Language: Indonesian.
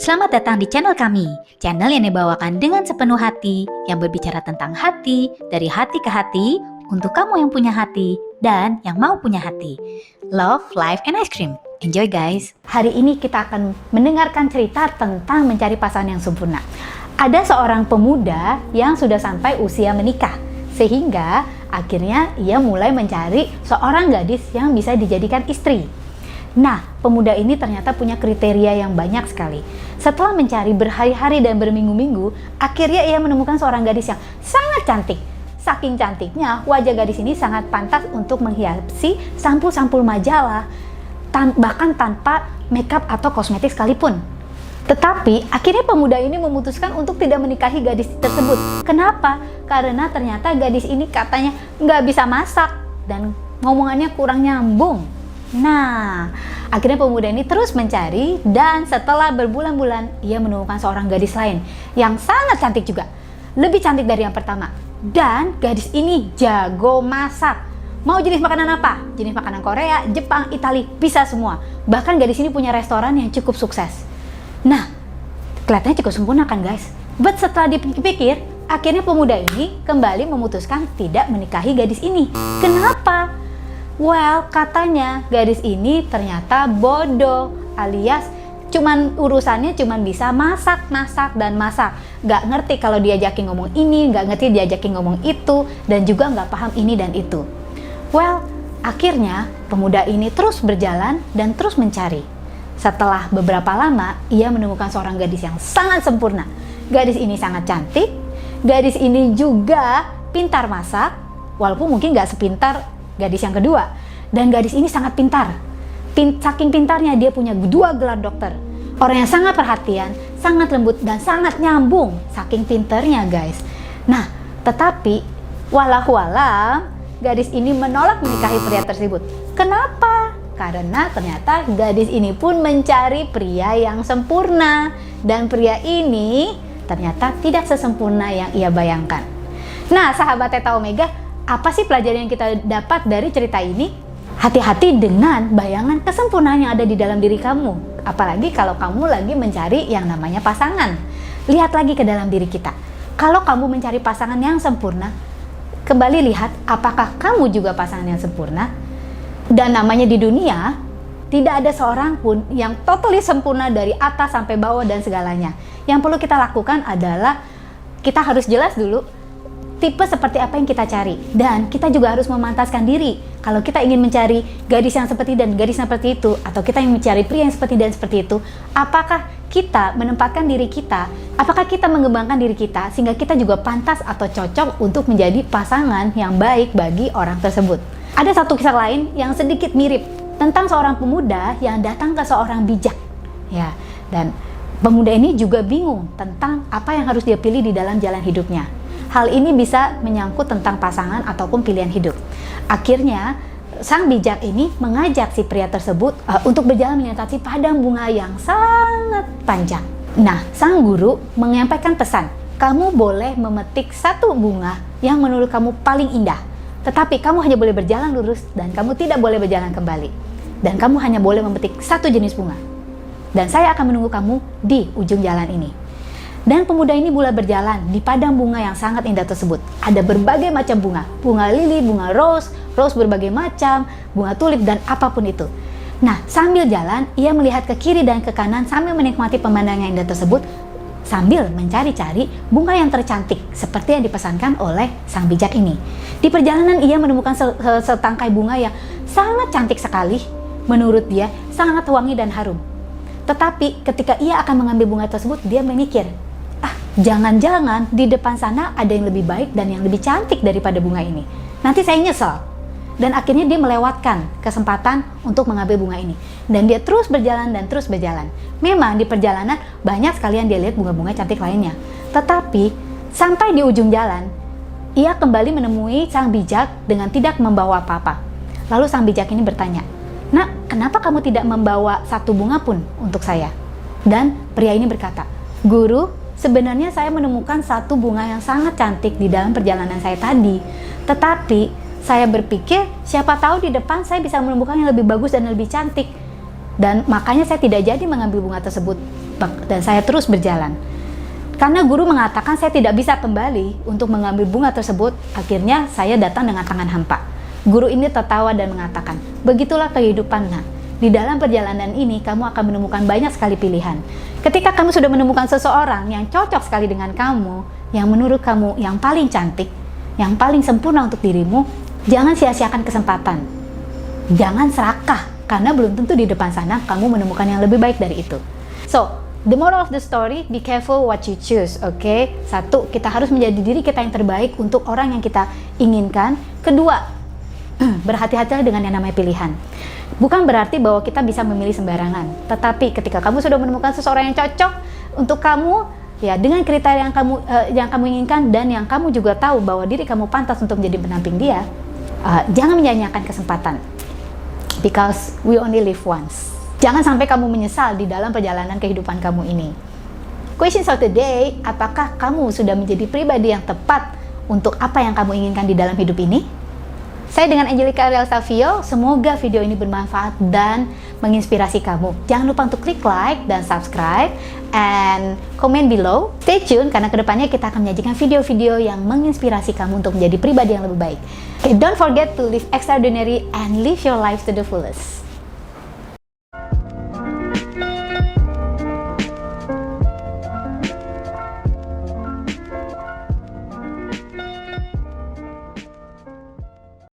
Selamat datang di channel kami, channel yang dibawakan dengan sepenuh hati, yang berbicara tentang hati, dari hati ke hati, untuk kamu yang punya hati, dan yang mau punya hati. Love, life, and ice cream. Enjoy guys! Hari ini kita akan mendengarkan cerita tentang mencari pasangan yang sempurna. Ada seorang pemuda yang sudah sampai usia menikah, sehingga akhirnya ia mulai mencari seorang gadis yang bisa dijadikan istri. Nah, pemuda ini ternyata punya kriteria yang banyak sekali. Setelah mencari berhari-hari dan berminggu-minggu, akhirnya ia menemukan seorang gadis yang sangat cantik. Saking cantiknya, wajah gadis ini sangat pantas untuk menghiasi sampul-sampul majalah, bahkan tanpa makeup atau kosmetik sekalipun. Tetapi, akhirnya pemuda ini memutuskan untuk tidak menikahi gadis tersebut. Kenapa? Karena ternyata gadis ini katanya nggak bisa masak dan ngomongannya kurang nyambung. Nah, akhirnya pemuda ini terus mencari dan setelah berbulan-bulan ia menemukan seorang gadis lain yang sangat cantik juga. Lebih cantik dari yang pertama. Dan gadis ini jago masak. Mau jenis makanan apa? Jenis makanan Korea, Jepang, Italia, bisa semua. Bahkan gadis ini punya restoran yang cukup sukses. Nah, kelihatannya cukup sempurna kan guys? But setelah dipikir-pikir, akhirnya pemuda ini kembali memutuskan tidak menikahi gadis ini. Kenapa? Well, katanya gadis ini ternyata bodoh, alias urusannya cuman bisa masak dan masak. Gak ngerti kalau diajakin ngomong ini, gak ngerti diajakin ngomong itu, dan juga gak paham ini dan itu. Well, akhirnya pemuda ini terus berjalan dan terus mencari. Setelah beberapa lama, ia menemukan seorang gadis yang sangat sempurna. Gadis ini sangat cantik, gadis ini juga pintar masak, walaupun mungkin gak sepintar gadis yang kedua. Dan gadis ini sangat pintar. Saking pintarnya dia punya 2 gelar dokter. Orang yang sangat perhatian, sangat lembut, dan sangat nyambung. Saking pintarnya guys. Nah, tetapi walau gadis ini menolak menikahi pria tersebut. Kenapa? Karena ternyata gadis ini pun mencari pria yang sempurna. Dan pria ini ternyata tidak sesempurna yang ia bayangkan. Nah, sahabat Theta Omega, apa sih pelajaran yang kita dapat dari cerita ini? Hati-hati dengan bayangan kesempurnaan yang ada di dalam diri kamu. Apalagi kalau kamu lagi mencari yang namanya pasangan. Lihat lagi ke dalam diri kita. Kalau kamu mencari pasangan yang sempurna, kembali lihat apakah kamu juga pasangan yang sempurna. Dan namanya di dunia, tidak ada seorang pun yang totally sempurna dari atas sampai bawah dan segalanya. Yang perlu kita lakukan adalah kita harus jelas dulu tipe seperti apa yang kita cari, dan kita juga harus memantaskan diri. Kalau kita ingin mencari gadis yang seperti dan gadis yang seperti itu, atau kita ingin mencari pria yang seperti dan seperti itu, apakah kita menempatkan diri kita, apakah kita mengembangkan diri kita sehingga kita juga pantas atau cocok untuk menjadi pasangan yang baik bagi orang tersebut. Ada satu kisah lain yang sedikit mirip tentang seorang pemuda yang datang ke seorang bijak, ya, dan pemuda ini juga bingung tentang apa yang harus dia pilih di dalam jalan hidupnya. Hal ini bisa menyangkut tentang pasangan ataupun pilihan hidup. Akhirnya, sang bijak ini mengajak si pria tersebut untuk berjalan melintasi padang bunga yang sangat panjang. Nah, sang guru menyampaikan pesan, kamu boleh memetik 1 bunga yang menurut kamu paling indah. Tetapi kamu hanya boleh berjalan lurus dan kamu tidak boleh berjalan kembali. Dan kamu hanya boleh memetik 1 jenis bunga. Dan saya akan menunggu kamu di ujung jalan ini. Dan pemuda ini mulai berjalan di padang bunga yang sangat indah tersebut. Ada berbagai macam bunga. Bunga lili, bunga rose berbagai macam, bunga tulip, dan apapun itu. Nah, sambil jalan, ia melihat ke kiri dan ke kanan sambil menikmati pemandangan indah tersebut, sambil mencari-cari bunga yang tercantik, seperti yang dipesankan oleh sang bijak ini. Di perjalanan, ia menemukan setangkai bunga yang sangat cantik sekali. Menurut dia, sangat wangi dan harum. Tetapi ketika ia akan mengambil bunga tersebut, dia memikir, jangan-jangan di depan sana ada yang lebih baik dan yang lebih cantik daripada bunga ini. Nanti saya nyesel. Dan akhirnya dia melewatkan kesempatan untuk mengambil bunga ini. Dan dia terus berjalan dan terus berjalan. Memang di perjalanan banyak sekali yang dia lihat bunga-bunga cantik lainnya. Tetapi sampai di ujung jalan, ia kembali menemui sang bijak dengan tidak membawa apa-apa. Lalu sang bijak ini bertanya, "Nak, kenapa kamu tidak membawa 1 bunga pun untuk saya?" Dan pria ini berkata, "Guru, sebenarnya saya menemukan 1 bunga yang sangat cantik di dalam perjalanan saya tadi. Tetapi saya berpikir siapa tahu di depan saya bisa menemukan yang lebih bagus dan lebih cantik. Dan makanya saya tidak jadi mengambil bunga tersebut dan saya terus berjalan. Karena guru mengatakan saya tidak bisa kembali untuk mengambil bunga tersebut, akhirnya saya datang dengan tangan hampa. Guru ini tertawa dan mengatakan, begitulah kehidupan nak. Di dalam perjalanan ini kamu akan menemukan banyak sekali pilihan. Ketika kamu sudah menemukan seseorang yang cocok sekali dengan kamu, yang menurut kamu yang paling cantik, yang paling sempurna untuk dirimu, jangan sia-siakan kesempatan. Jangan serakah, karena belum tentu di depan sana kamu menemukan yang lebih baik dari itu. So, the moral of the story, be careful what you choose, oke? Satu, kita harus menjadi diri kita yang terbaik untuk orang yang kita inginkan. Kedua, berhati-hatilah dengan yang namanya pilihan. Bukan berarti bahwa kita bisa memilih sembarangan, tetapi ketika kamu sudah menemukan seseorang yang cocok untuk kamu, ya dengan kriteria yang kamu inginkan dan yang kamu juga tahu bahwa diri kamu pantas untuk menjadi pendamping dia, jangan menyia-nyiakan kesempatan. Because we only live once. Jangan sampai kamu menyesal di dalam perjalanan kehidupan kamu ini. Questions of the day, apakah kamu sudah menjadi pribadi yang tepat untuk apa yang kamu inginkan di dalam hidup ini? Saya dengan Angelica Ariel Savio, semoga video ini bermanfaat dan menginspirasi kamu. Jangan lupa untuk klik like dan subscribe and comment below. Stay tune karena kedepannya kita akan menyajikan video-video yang menginspirasi kamu untuk menjadi pribadi yang lebih baik. Okay, don't forget to live extraordinary and live your life to the fullest.